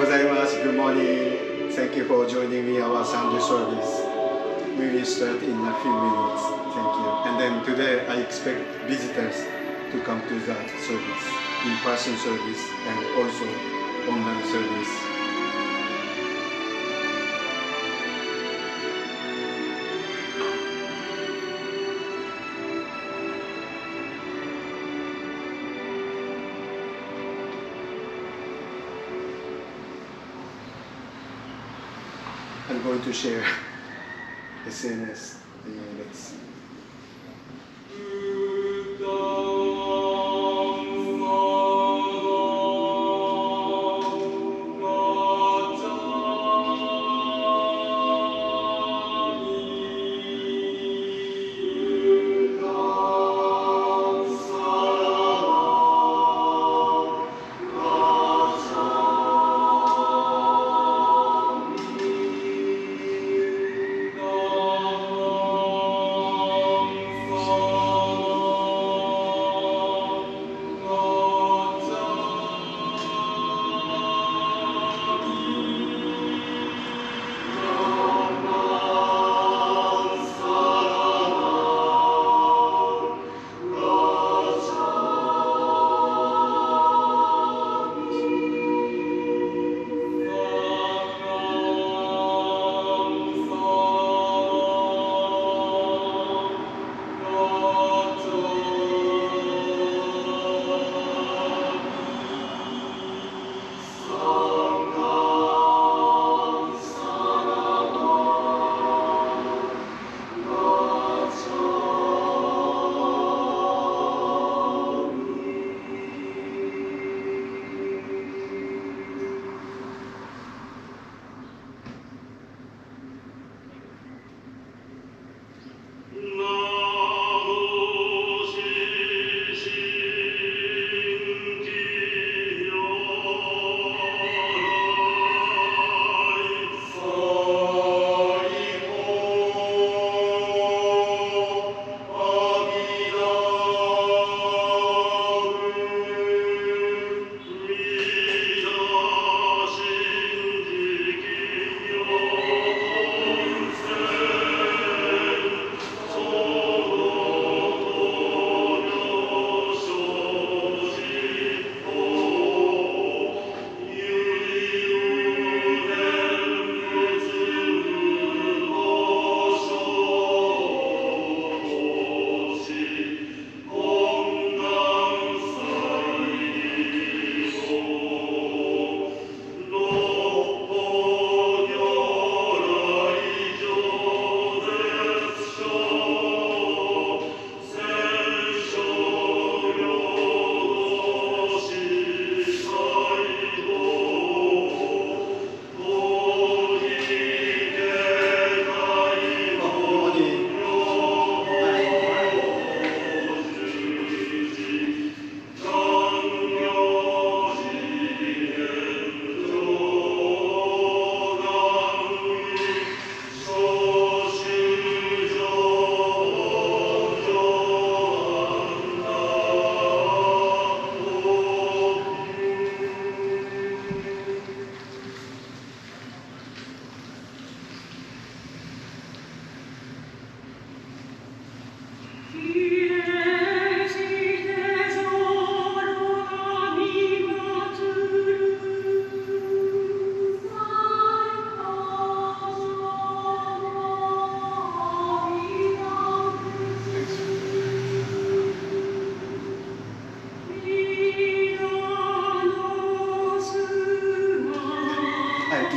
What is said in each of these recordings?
ようございます。Good morning. Thank you for joining me our Sunday service. We will start in a few minutes. Thank you. And then today I expect visitors to come to that service, in-person service and also online service. I'm going to share SNS. Let's see.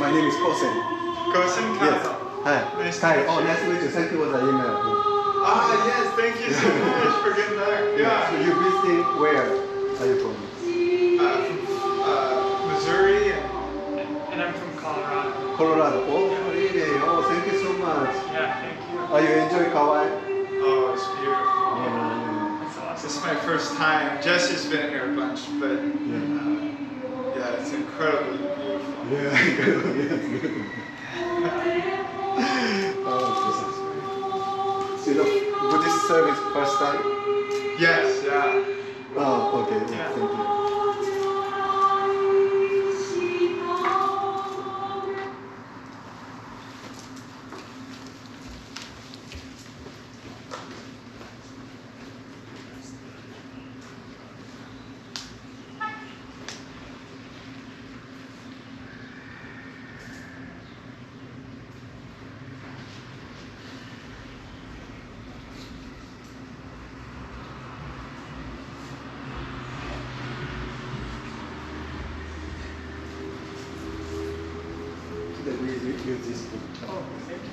My name is Kosen. Kosen Yes. Kaza. Hi. Nice Hi. to meet Oh, you. nice to meet you. Thank you for the email. Yes, thank you so much for getting back. Yeah. So you're visiting where are you from? From Missouri and I'm from Colorado. Colorado. Oh, really? Oh, thank you so much. Yeah, thank you. Oh, you enjoy Kauai? Oh, it's beautiful. Yeah. That's awesome. This is my first time. Jesse's been here a bunch, but yeah, it's incredibly beautiful. Yeah, yes. Oh, you know, Buddhist service first time? Yes, yeah. Oh, okay. Yeah. Thank you. use this book. Oh, thank you.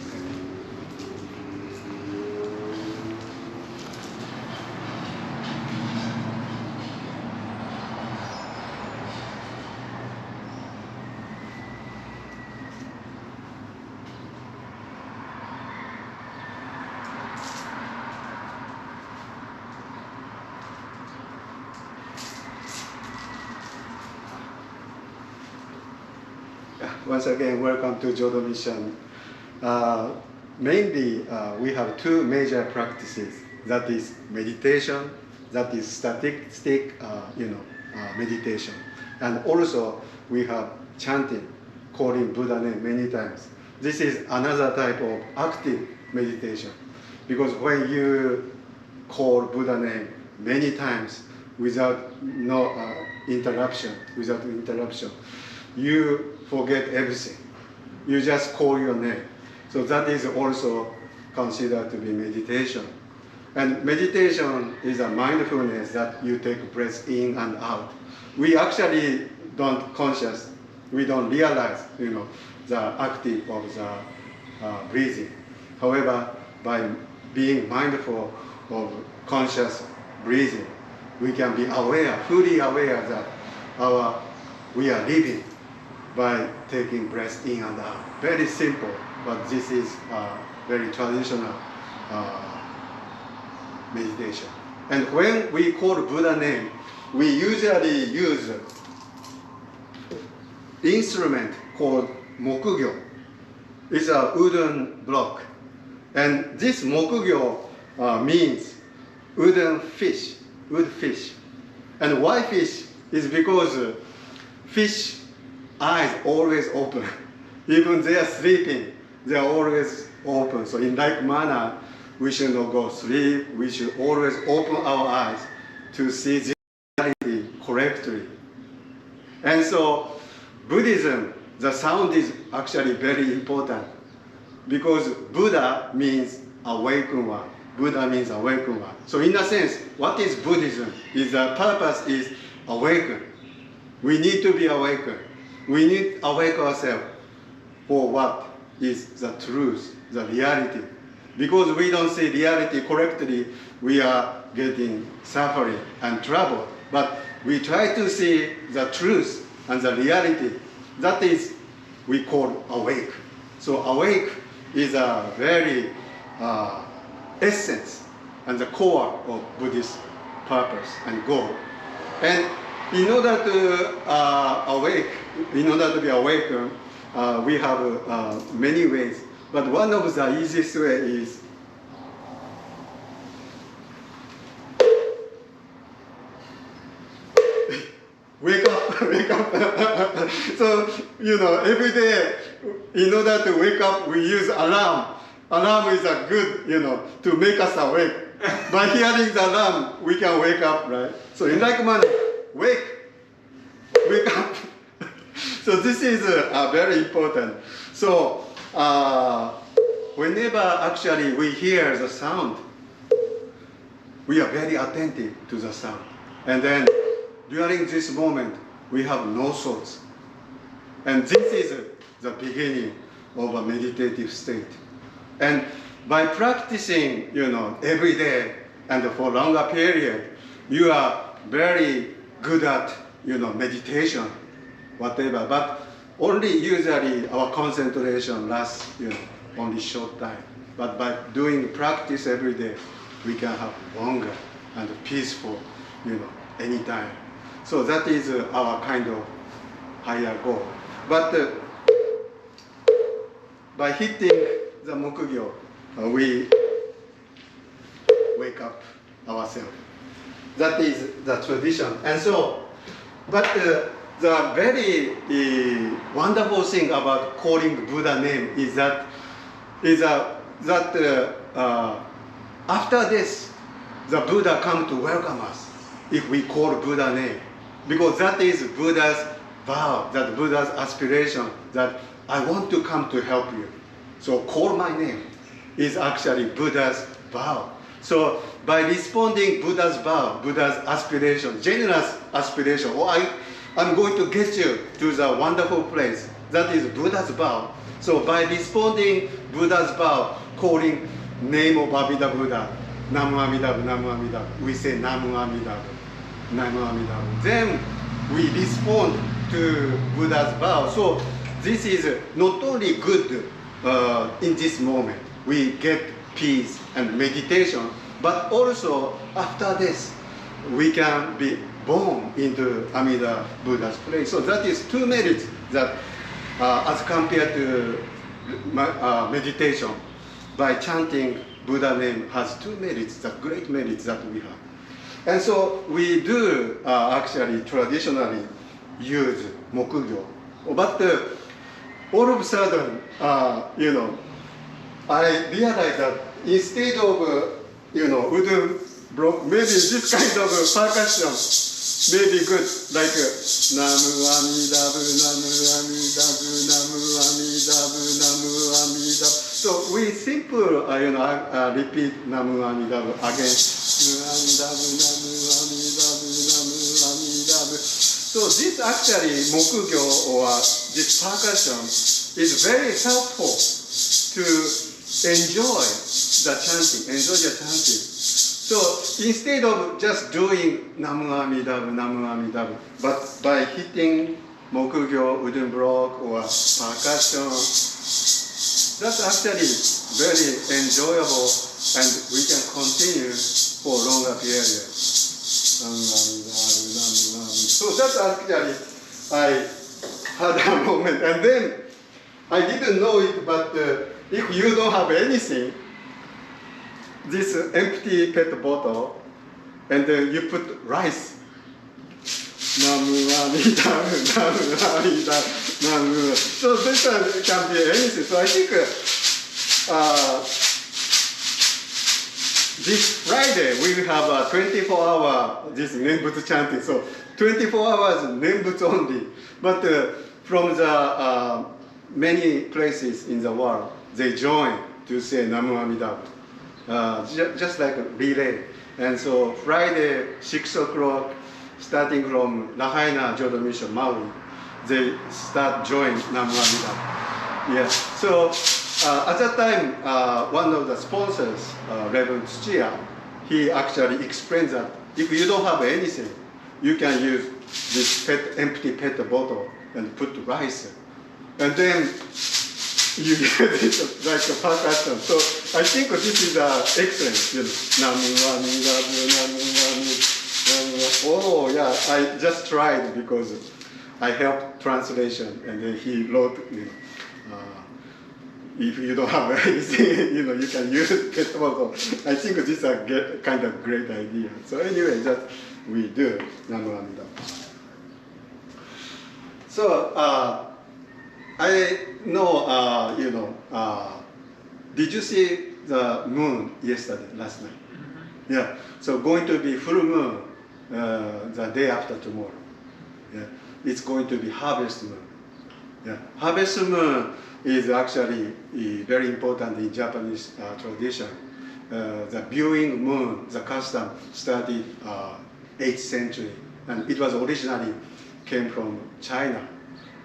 Once again, welcome to Jodo Mission. Mainly, we have two major practices. That is meditation, that is static meditation. And also, we have chanting, calling Buddha name many times. This is another type of active meditation. Because when you call Buddha name many times without interruption, you forget everything. You just call your name. So that is also considered to be meditation. And meditation is a mindfulness that you take breath in and out. We actually don't we don't realize, the active of the breathing. However, by being mindful of conscious breathing, we can be fully aware that we are living by taking breath in and out. Very simple, but this is very traditional meditation. And when we call Buddha name, we usually use instrument called mokugyo. It's a wooden block. And this mokugyo means wood fish. And why fish? Is because fish eyes always open. Even they are sleeping, they are always open. So in like manner, we should not go sleep. We should always open our eyes to see the reality correctly. And so Buddhism, the sound is actually very important because Buddha means awakened one. Buddha means awakened one. So in a sense, what is Buddhism? The purpose is awaken. We need to be awakened. We need to awake ourselves for what is the truth, the reality. Because we don't see reality correctly, we are getting suffering and trouble. But we try to see the truth and the reality. That is, we call awake. So awake is a very essence and the core of Buddhist purpose and goal. And in order to be awakened, we have many ways. But one of the easiest way is wake up, wake up. So, every day, in order to wake up, we use alarm. Alarm is a good, to make us awake. By hearing the alarm, we can wake up, right? So in like manner, wake up. So this is very important. So whenever actually we hear the sound, we are very attentive to the sound. And then during this moment, we have no thoughts. And this is the beginning of a meditative state. And by practicing, every day and for a longer period, you are very good at, meditation, whatever. But only usually our concentration lasts, only short time. But by doing practice every day, we can have longer and peaceful, anytime. So that is our kind of higher goal. But by hitting the mokugyo, we wake up ourselves. That is the tradition. And so, but the very wonderful thing about calling Buddha name is that after this, the Buddha come to welcome us if we call Buddha name. Because that is Buddha's vow, that Buddha's aspiration, that I want to come to help you. So call my name is actually Buddha's vow. So by responding Buddha's vow, Buddha's aspiration, generous aspiration, I'm going to get you to the wonderful place. that is Buddha's vow. So by responding Buddha's vow, calling name of Abhida Buddha, Namu Amidabu, Namu Amidabu, we say Namu Amidabu, Namu Amidabu. Then we respond to Buddha's vow. So this is not only good in this moment, we get peace and meditation, but also after this, we can be born into Amida Buddha's place. So that is two merits that as compared to meditation, by chanting Buddha name has two merits, the great merits that we have. And so we do actually traditionally use mokugyo. But all of a sudden, I realized that instead of, wooden block, maybe this kind of percussion may be good, like Namu Amidabu, Namu Amidabu, Namu Amidabu, Namu Amidabu. So we simple, repeat Namu Amidabu again. Namu Amidabu, Namu Amidabu, Namu Amidabu. So this actually mokugyo or this percussion is very helpful to enjoy the chanting. So instead of just doing Namu Amidabu, Namu Amidabu, but by hitting mokugyo, wooden block, or percussion, that's actually very enjoyable, and we can continue for longer period. Namu Amidabu, Namu Amidabu. So that's actually, I had a moment, and then I didn't know it, but if you don't have anything, this empty PET bottle, and then you put rice. Namu Amidabu, Namu Amidabu, Namu. So this can be anything. So I think this Friday we will have a 24-hour this Nembutsu chanting. So 24 hours Nembutsu only. But from the many places in the world, they join to say Namu Amidabu. Just like a relay. And so Friday, 6 o'clock, starting from Lahaina Jodo Mission, Maui, they start join Namu Amidabu. Yes. So at that time, one of the sponsors, Reverend Tsuchiya, he actually explains that if you don't have anything, you can use this empty PET bottle and put rice. And then you get it like a percussion. So I think this is excellent. Namu Amidabu, Namu Amidabu. Oh yeah, I just tried because I helped translation, and then he wrote, if you don't have anything, you can use PET bottle. I think this is a kind of great idea. So anyway, that we do Namu Amidabu. So I know, did you see the moon last night? Mm-hmm. Yeah, so going to be full moon the day after tomorrow. Yeah, it's going to be harvest moon. Yeah, harvest moon is actually very important in Japanese tradition. The viewing moon, the custom started 8th century, and it was originally came from China.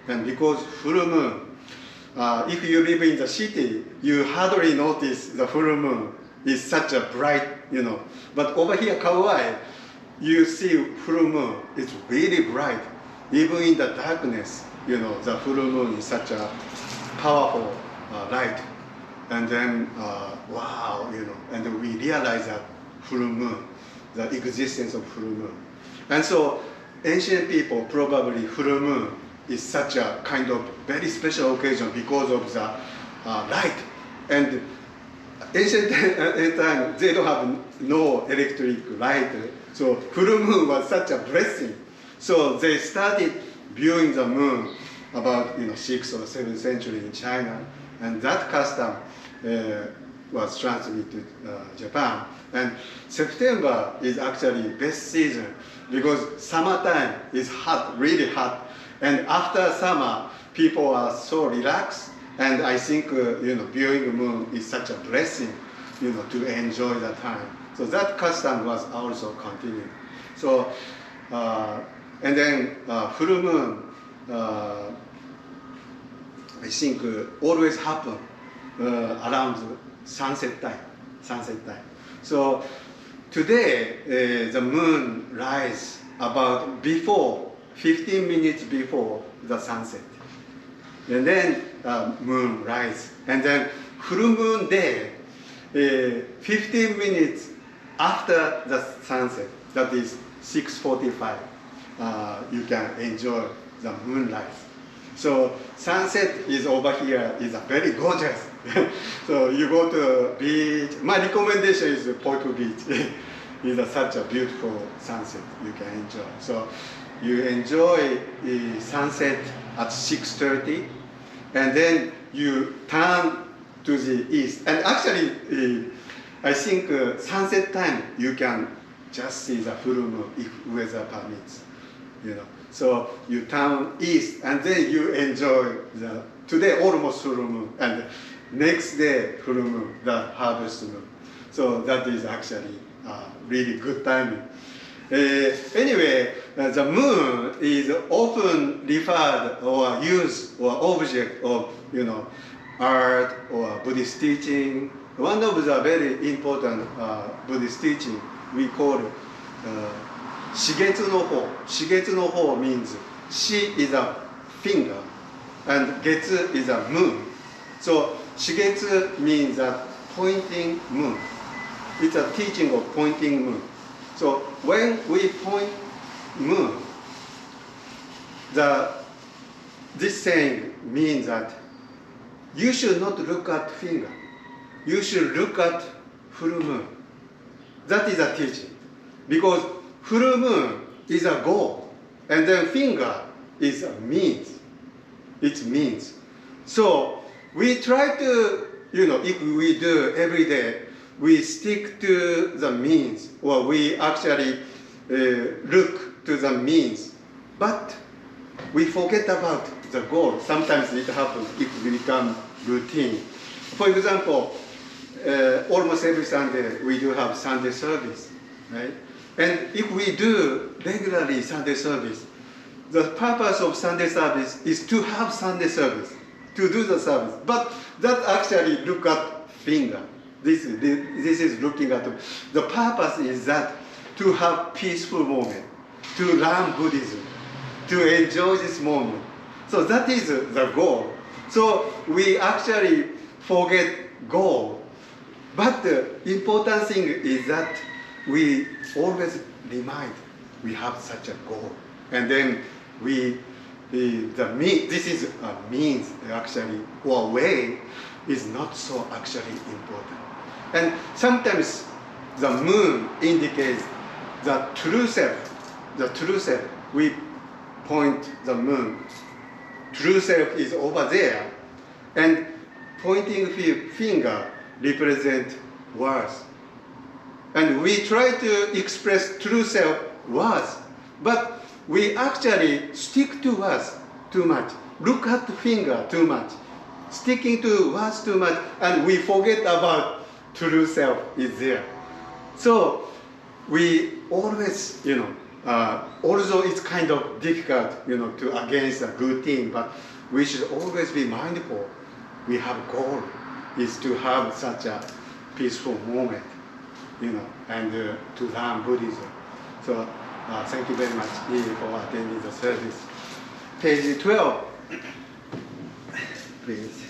And because full moon, if you live in the city, you hardly notice the full moon is such a bright, But over here, Kauai, you see full moon, it's really bright. Even in the darkness, the full moon is such a powerful light. And then, wow, and we realize that full moon, the existence of full moon. And so ancient people probably full moon is such a kind of very special occasion because of the light. And ancient time, they don't have no electric light. So full moon was such a blessing. So they started viewing the moon about 6th or 7th century in China. And that custom was transmitted to Japan. And September is actually best season because summertime is hot, really hot. And after summer, people are so relaxed, and I think viewing the moon is such a blessing, to enjoy the time. So that custom was also continued. So and then full moon I think always happen around sunset time. So today the moon rise about 15 minutes before the sunset, and then moon rise, and then full moon day 15 minutes after the sunset. That is 6:45. You can enjoy the moonrise. So sunset is over here is a very gorgeous. So you go to beach. My recommendation is Porto Beach. It's such a beautiful sunset you can enjoy. So you enjoy the sunset at 6:30, and then you turn to the east. And actually, I think sunset time you can just see the full moon if weather permits. So you turn east, and then you enjoy the today almost full moon, and next day full moon, the harvest moon. So that is actually really good timing. Anyway, the moon is often referred or used or object of art or Buddhist teaching. One of the very important Buddhist teaching we call Shigetsu no Ho. Shigetsu no Ho means Shi is a finger and Getsu is a moon. So Shigetsu means that pointing moon. It's a teaching of pointing moon. So when we point moon, this saying means that you should not look at finger. You should look at full moon. That is a teaching. Because full moon is a goal, and then finger is a means. It means. So we try to, if we do every day, we stick to the means, or we actually look to the means, but we forget about the goal. Sometimes it happens if we become routine. For example, almost every Sunday we do have Sunday service, right? And if we do regularly Sunday service, the purpose of Sunday service is to have Sunday service, to do the service. But that actually look at finger. This is looking at the purpose is that to have peaceful moment, to learn Buddhism, to enjoy this moment. So that is the goal. So we actually forget goal. But the important thing is that we always remind we have such a goal. And then this is a means actually, or way is not so actually important. And sometimes the moon indicates the true self. The true self, we point the moon. True self is over there. And pointing finger represents words. And we try to express true self words, but we actually stick to words too much. Look at the finger too much. Sticking to words too much, and we forget about true self is there. So we always, although it's kind of difficult, to against a routine, but we should always be mindful. We have a goal is to have such a peaceful moment, and to learn Buddhism. So thank you very much for attending the service. Page 12, please.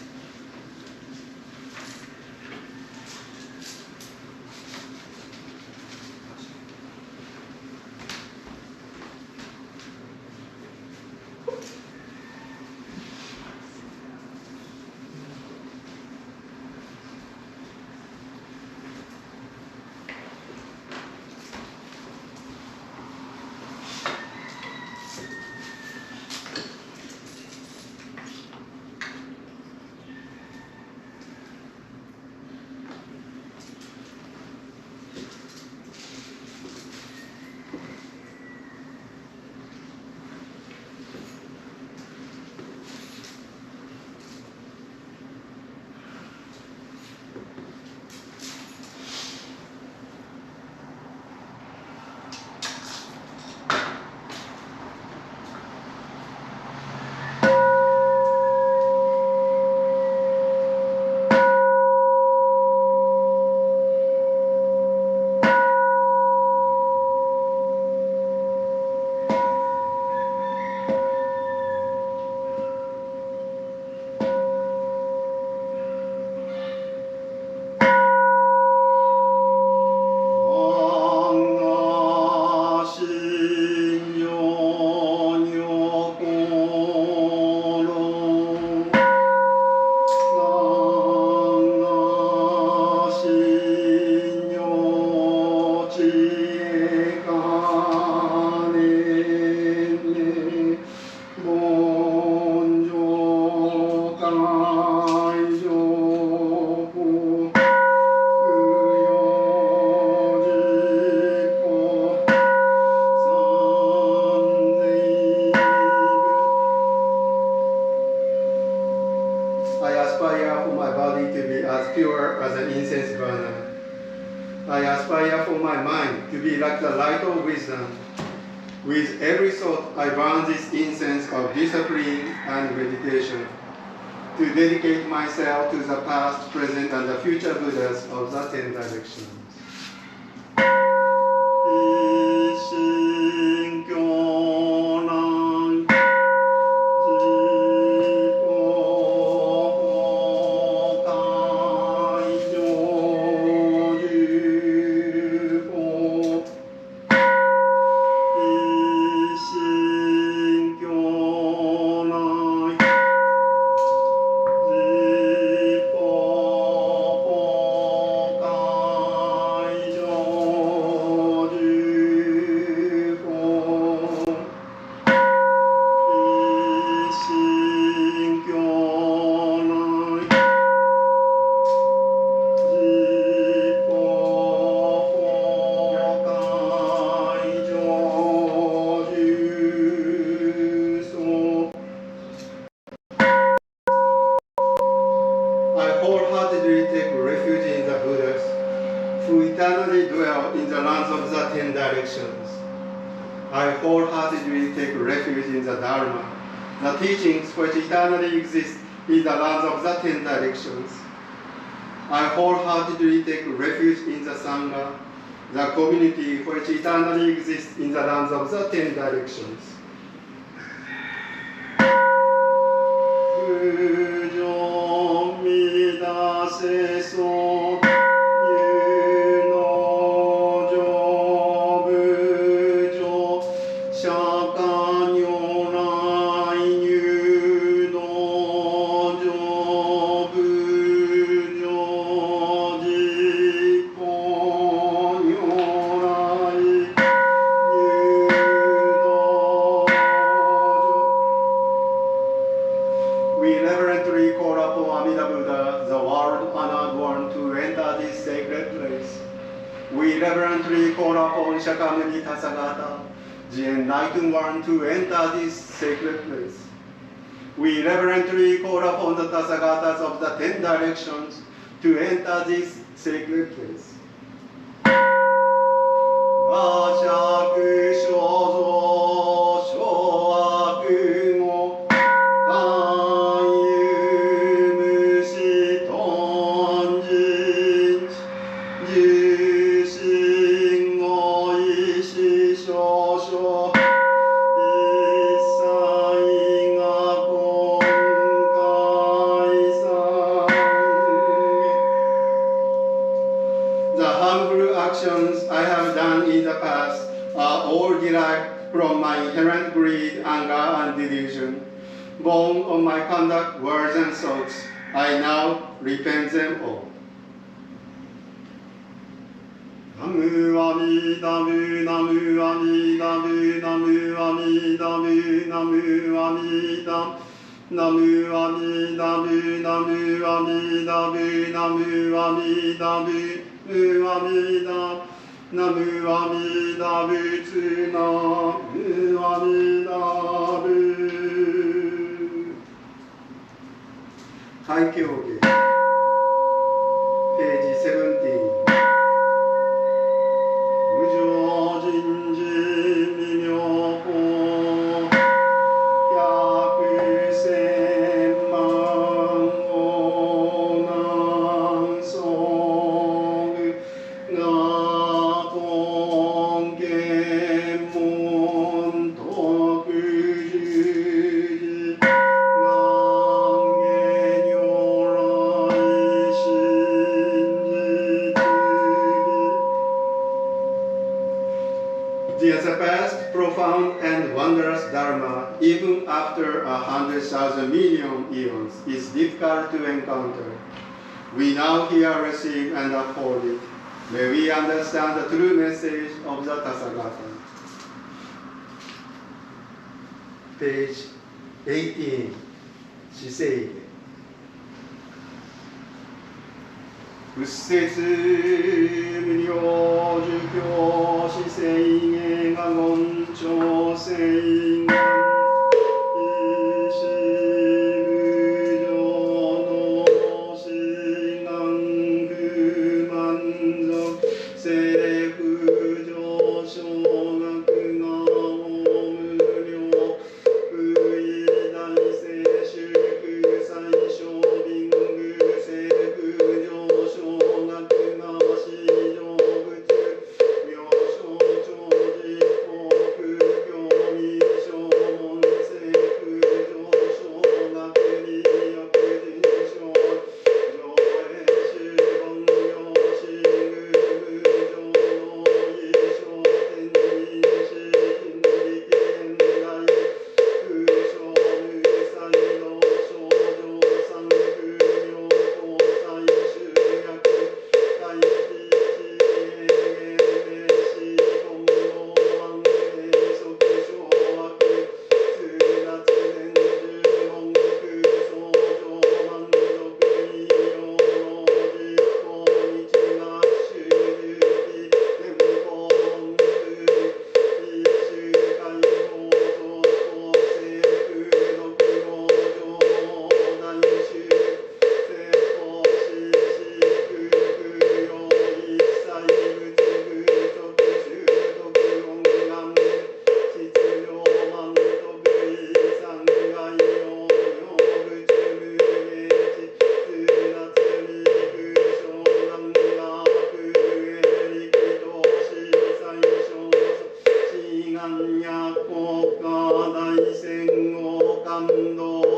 aspire for my body to be as pure as an incense burner. I aspire for my mind to be like the light of wisdom. With every thought, I burn this incense of discipline and meditation to dedicate myself to the past, present, and the future Buddhas of the 10 directions. 10 directions. I wholeheartedly take refuge in the Dharma, the teachings which eternally exist in the lands of the 10 directions. I wholeheartedly take refuge in the Sangha, the community which eternally exists in the lands of the 10 directions. The enlightened one to enter this sacred place. We reverently call upon the Tathagatas of the 10 directions to enter this sacred place. From my inherent greed, anger, and delusion, born of my conduct, words, and thoughts, I now repent them all. Namu Amida Mu, Namu Amida Mu, Namu Amida Mu, Namu Amida, Namu Amida Mu, Namu Amida Mu, Namu Amida Mu, Namu Amida. Namu Amida Butsu, Namu Amida Bu. 開教下ページ17。無常人事未妙法百千万王南宋が There surpassed profound and wondrous Dharma, even after 100,000 million eons, is difficult to encounter. We now here receive and uphold it. May we understand the true message of the Tathagata. Page 18. 姿勢仏説無量寿教姿勢が言調性が意志無常の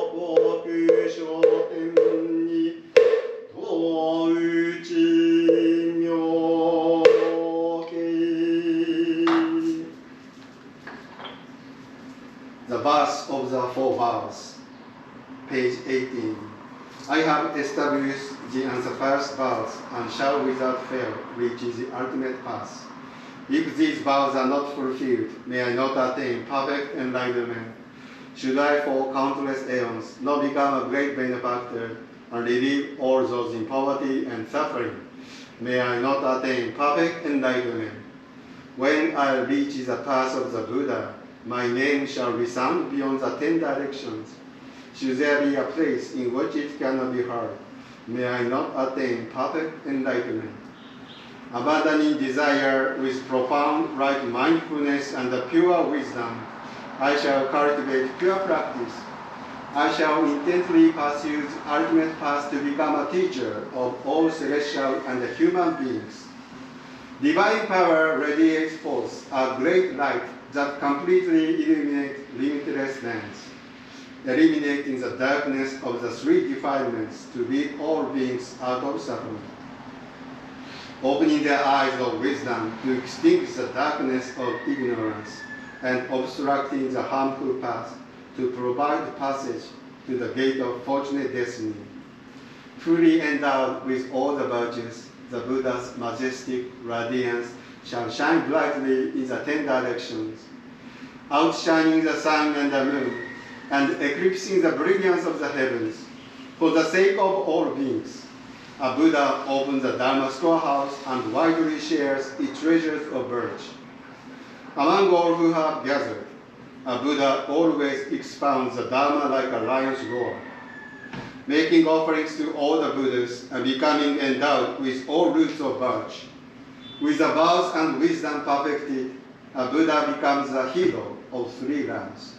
国書店に問うち妙形 The verse of the four vows, page 18. I have established the answer first vows and shall without fail reach the ultimate path. If these vows are not fulfilled, may I not attain perfect enlightenment. Should I for countless aeons not become a great benefactor and relieve all those in poverty and suffering, may I not attain perfect enlightenment. When I reach the path of the Buddha, my name shall resound beyond the 10 directions. Should there be a place in which it cannot be heard, may I not attain perfect enlightenment. Abandoning desire with profound right mindfulness and pure wisdom, I shall cultivate pure practice. I shall intently pursue the ultimate path to become a teacher of all celestial and human beings. Divine power radiates forth a great light that completely illuminates limitless lands, eliminating the darkness of the three defilements to lead all beings out of suffering. Opening their eyes of wisdom to extinguish the darkness of ignorance and obstructing the harmful path to provide passage to the gate of fortunate destiny. Fully endowed with all the virtues, the Buddha's majestic radiance shall shine brightly in the 10 directions, outshining the sun and the moon, and eclipsing the brilliance of the heavens. For the sake of all beings, a Buddha opens the Dharma storehouse and widely shares its treasures of birch. Among all who have gathered, a Buddha always expounds the Dharma like a lion's roar, making offerings to all the Buddhas and becoming endowed with all roots of birch. With the vows and wisdom perfected, a Buddha becomes the hero of three lands.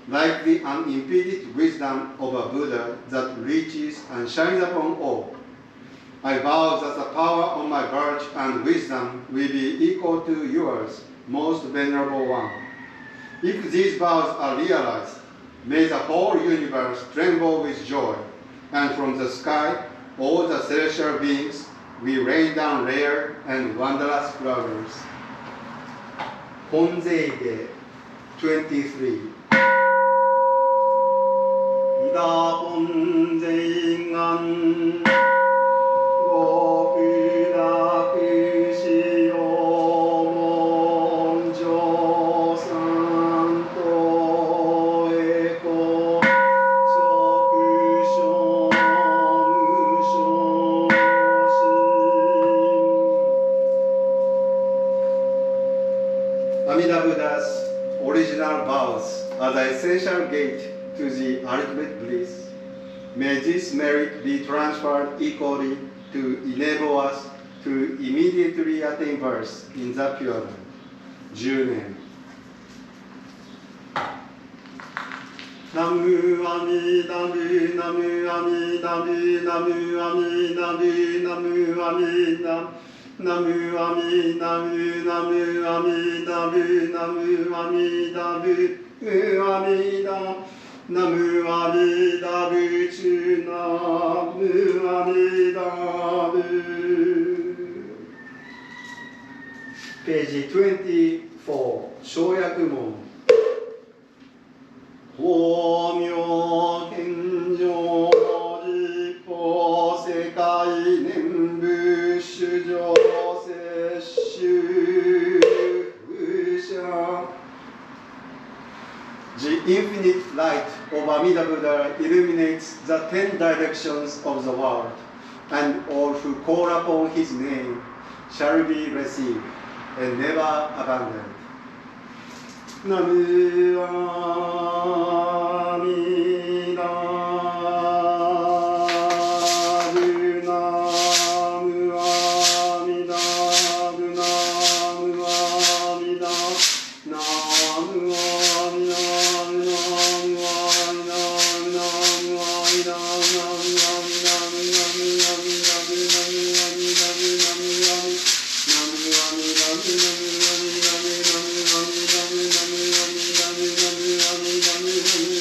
Like the unimpeded wisdom of a Buddha that reaches and shines upon all, I vow that the power of my birch and wisdom will be equal to yours, most venerable one. If these vows are realized, may the whole universe tremble with joy, and from the sky all the celestial beings will rain down rare and wondrous flowers. Honzeige 23. Ida Honzeigan Amida Buddha's original vows are the essential gate to the ultimate bliss. May this merit be transferred equally to enable us to immediately attain birth in the Pure Land. 10年。ナムアミダブナムアミダブナムアミダブナムアミダブナムアミダブナムアミダブナムアミダブアミダナムアミダブチュナムアミダブページ24小訳文法明献上立法世界念仏主上摂取不捨 The infinite light of Amida Buddha illuminates the 10 directions of the world, and all who call upon his name shall be received and never abandoned. Namu Amida Namu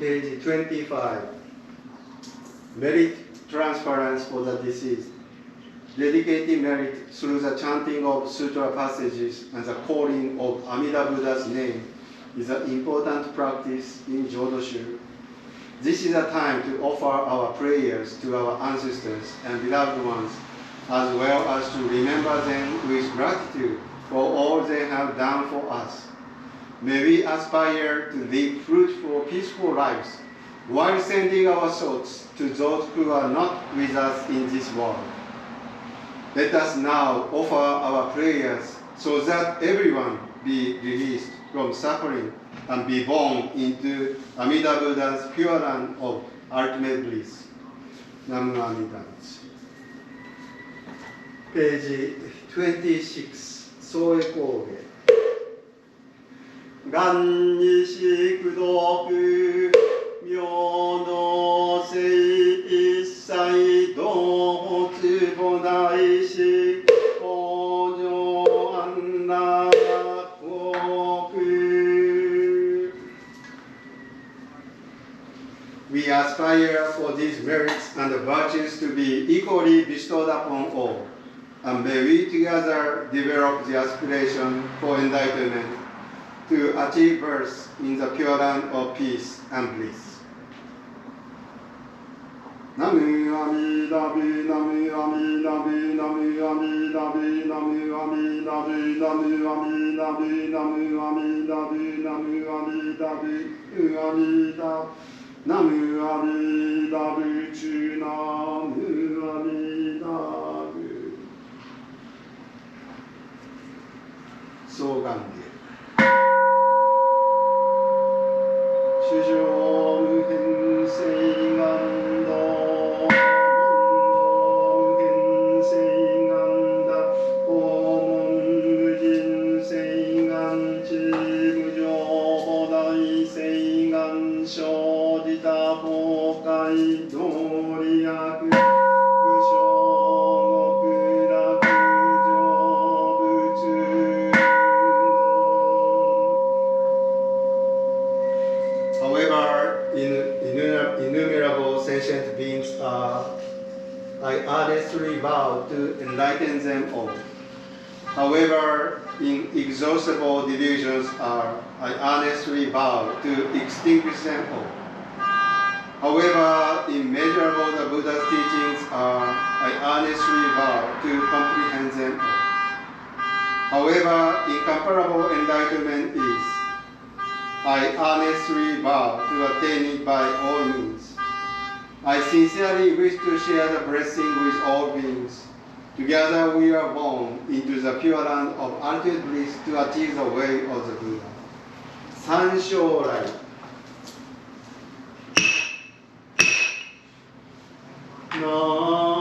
Page 25. Merit transference for the deceased. Dedicating merit through the chanting of sutra passages and the calling of Amida Buddha's name is an important practice in Jodo. This is a time to offer our prayers to our ancestors and beloved ones, as well as to remember them with gratitude for all they have done for us. May we aspire to live fruitful, peaceful lives while sending our thoughts to those who are not with us in this world. Let us now offer our prayers so that everyone be released from suffering and be born into Amida Buddha's pure land of ultimate bliss. Namu Amida Butsu. Page 26. Soe Koge. 願にしくどく明のせい一切同仏母大師往生安楽国 We aspire for these merits and virtues to be equally bestowed upon all, and may we together develop the aspiration for enlightenment to achieve birth in the pure land of peace and bliss. Namu Amida Butsu, Namu Amida Butsu, Namu Amida Butsu, Namu Amida Butsu, Namu Amida Butsu, Namu Amida Butsu, Namu Amida Butsu, Amida, Namu Amida Butsu, Namu Amida Butsu. 双眼で主上無変性願道無変性願だ訪問無人性願地無常菩提性願生じた崩壊道理悪無償極楽成仏 However, innumerable sentient beings are, I honestly vow to enlighten them all. However, inexhaustible delusions are, I honestly vow to extinguish them all. However, immeasurable the Buddha's teachings are, I honestly vow to comprehend them all. However, incomparable enlightenment is, I honestly vow to attain it by all means. I sincerely wish to share the blessing with all beings. Together we are born into the pure land of ultimate bliss to achieve the way of the Buddha. 三将来 Buddha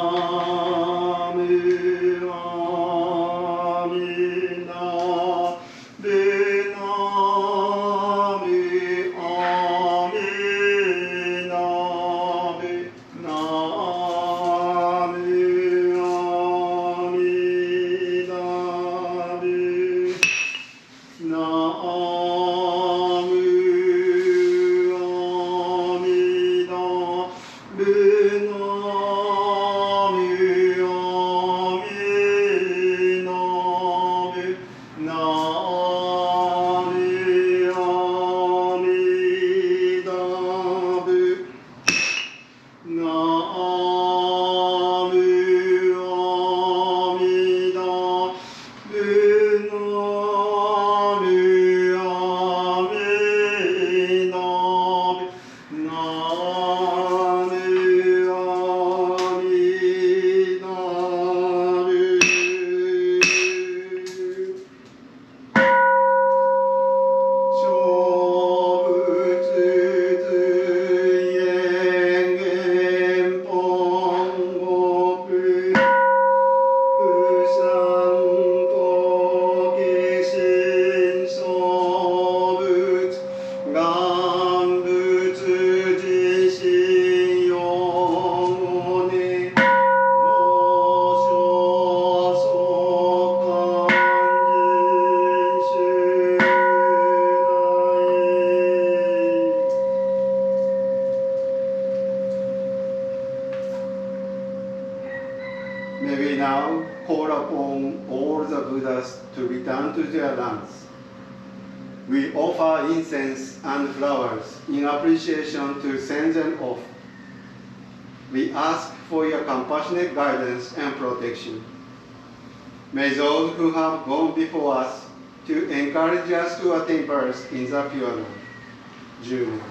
now call upon all the Buddhas to return to their lands. We offer incense and flowers in appreciation to send them off. We ask for your compassionate guidance and protection. May those who have gone before us to encourage us to attain birth in the Pure Land. Jude.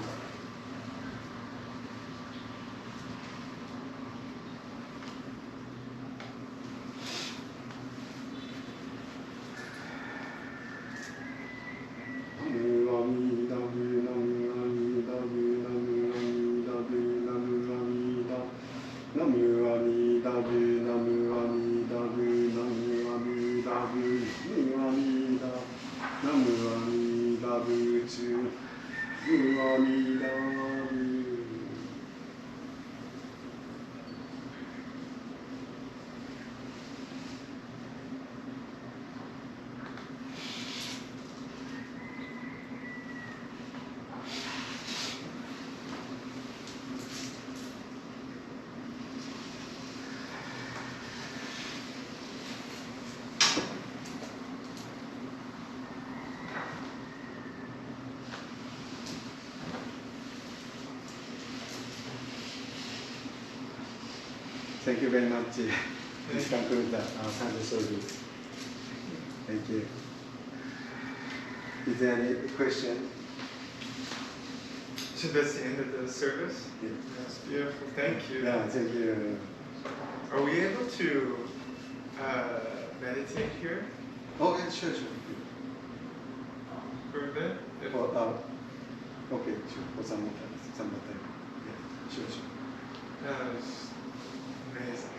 Thank you very much. This concludes the Sunday service. Thank you. Is there any question? So that's the end of the service? Yeah. That's beautiful. Thank you. Yeah, thank you. Are we able to meditate here Okay, sure. for a bit? Okay, sure. For some more time. Yeah, sure. That was amazing.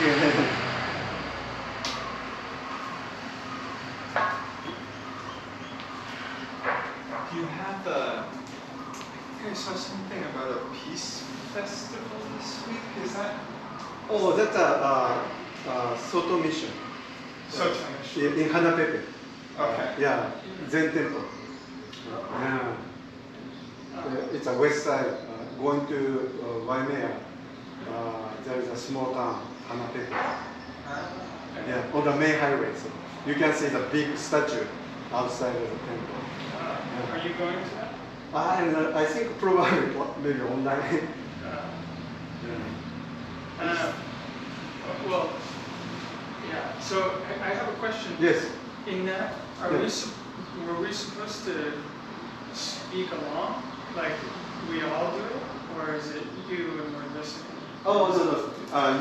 Do you have a? I think I saw something about a peace festival this week. Is that? Oh, that's a Soto mission. Soto mission. In Hanapepe. Okay. Yeah, Zen temple. Yeah. It's a west side. Going to Waimea, there is a small town, Hanapepe. Yeah, on the main highway. So you can see the big statue outside of the temple. Are you going to that? I think probably maybe online. Well, yeah. So I have a question. Yes. In that, were we supposed to speak along, like we all do, or is it you and we're listening? Oh no,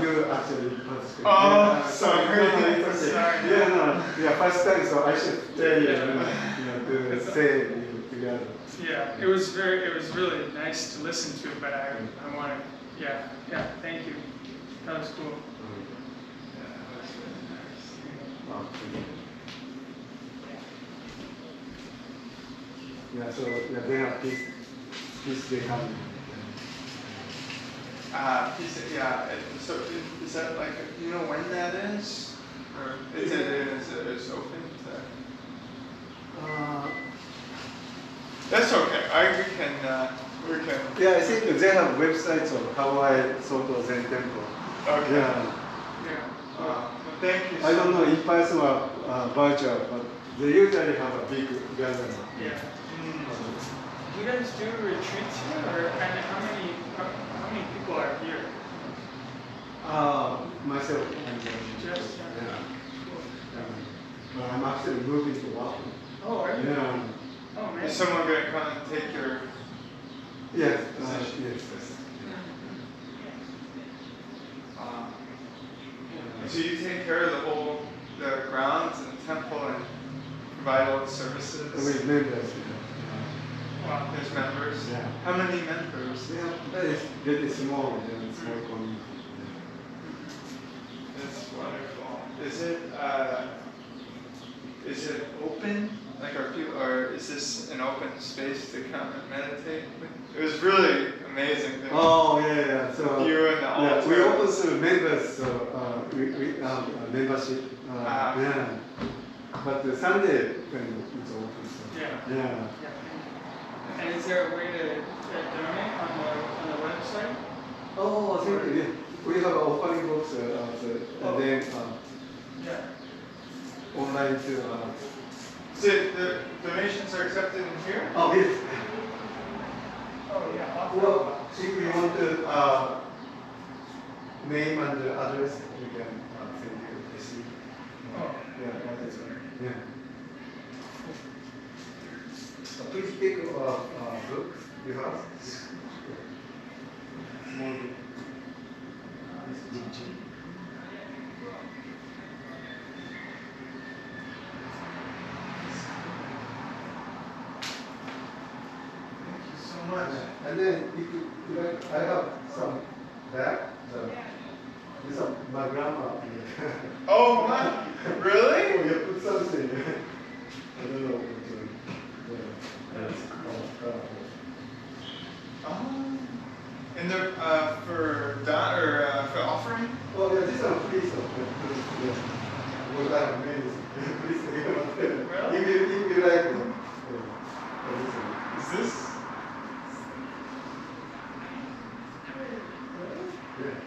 you actually participated. Oh, Yeah, sorry. Sorry. Yeah, no, yeah, first time, so I should tell you, to say it together. Yeah, it was really nice to listen to, but I wanted, yeah, thank you. That was cool. Yeah, that was really nice. Yeah, so they have peace day coming. Yeah. So is that like, you know when that is, or is it open to? That's okay. We can. Yeah, I think they have websites on Hawaii Soto Zen Temple. Okay. Yeah. Well, thank you. I don't know in person or virtual, but they usually have a big gathering. Yeah. Do you guys do retreats here, or and how many people are here? Myself and Just yeah. But I'm actually moving to Washington. Oh, are you? Yeah. Oh man. Is someone gonna come and take your? Yes. Position? Yes. So you take care of the grounds and the temple and provide all the services? With members. Wow, there's members? Yeah. How many members? Yeah, it's really small, small community. That's wonderful. Is it open? Like or is this an open space to come and meditate? It was really amazing. Oh yeah. So you and the altar. we open to members, so we have membership. Yeah. But the Sunday when it's open. So. Yeah. And is there a way to donate on the website? Oh, I think we have an offering box and then online too. So the donations are accepted in here? Oh, yes. Oh yeah. Well, if you want to name and address, we can send you a receipt. Oh. Yeah, that is right. Yeah. Please pick a book you have. Small book. Much. And then if you like, I have some bag. This is my grandma. Oh my! Really? Oh, you put something. I don't know. And they're for that or for offering? Oh yeah, these are free stuff. What I have made is Really? if you like them. Is this? Yeah.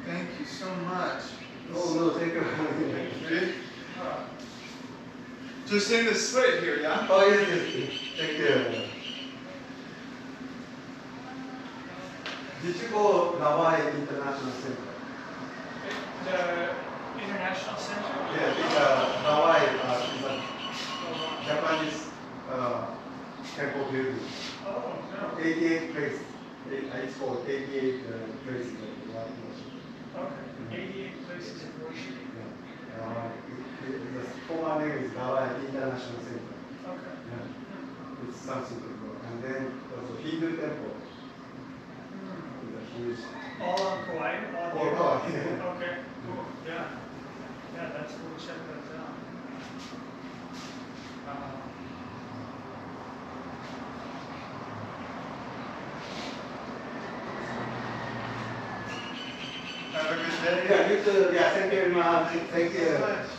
Thank you so much. Oh no, thank you. Ready? Just in the slit here, yeah? Oh yes. Thank you. Did you go Hawaii International Center? The International Center? 88 places. It's called 88 places of worship. Okay. 88 places of worship. The former name is Gawai International Center. Okay. It's something to go. And then also Hindu temple. It's a huge. All on Kauai? All Kauai. Okay, cool. Yeah. Yeah, that's cool. Check that out. Have a good day. Yeah, you too. Yeah, thank you very much. Thank you.